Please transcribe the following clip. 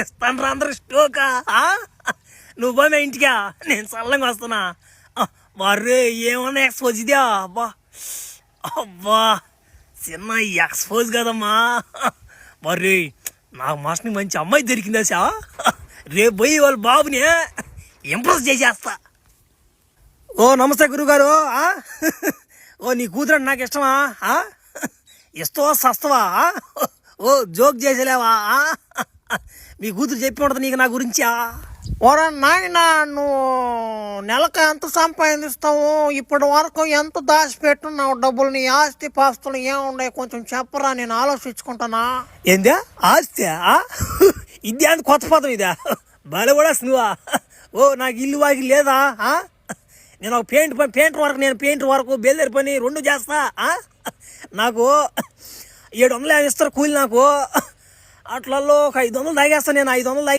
ఇస్తాను రా అందరు స్టోకా. నువ్వు పోయినా ఇంటికా, నేను చల్లంగా వస్తున్నా. మర్రే ఏమన్నా ఎక్స్పోజ్ ఇదా? అబ్బా అబ్బా చిన్న ఎక్స్పోజ్ కదమ్మా. మర్రే నాకు మాస్టర్ని మంచి అమ్మాయి దొరికిందా సా. రేపు పోయి వాళ్ళ బాబుని ఇంప్రెస్ చేసేస్తా. ఓ నమస్తే గురుగారు. ఓ నీ కూతురు నాకు ఇష్టమా? ఇస్తావా సస్తవా? ఓ జోక్ చేసేలేవా? మీ కూతురు చెప్పి ఉంటుంది నీకు నా గురించా? ఓరా నాయన, నువ్వు నెలకు ఎంత సంపాదిస్తావు? ఇప్పటి వరకు ఎంత దాచిపెట్టున్నావు డబ్బులు? నీ ఆస్తి పాస్తులు ఏముండే కొంచెం చెప్పరా, నేను ఆలోచించుకుంటానా. ఏందా ఆస్తి? ఇదే అంత కొత్త పదం ఇదా? బల కూడా నువ్వా? ఓ నాకు ఇల్లు వాకి లేదా? నేను ఒక పెయింటర్ వరకు బేల్దేరి పని రెండు చేస్తా. నాకు 700 ఇస్తారు కూలి. నాకు అట్లలో ఒక 500 తాగేస్తాను. నేను 500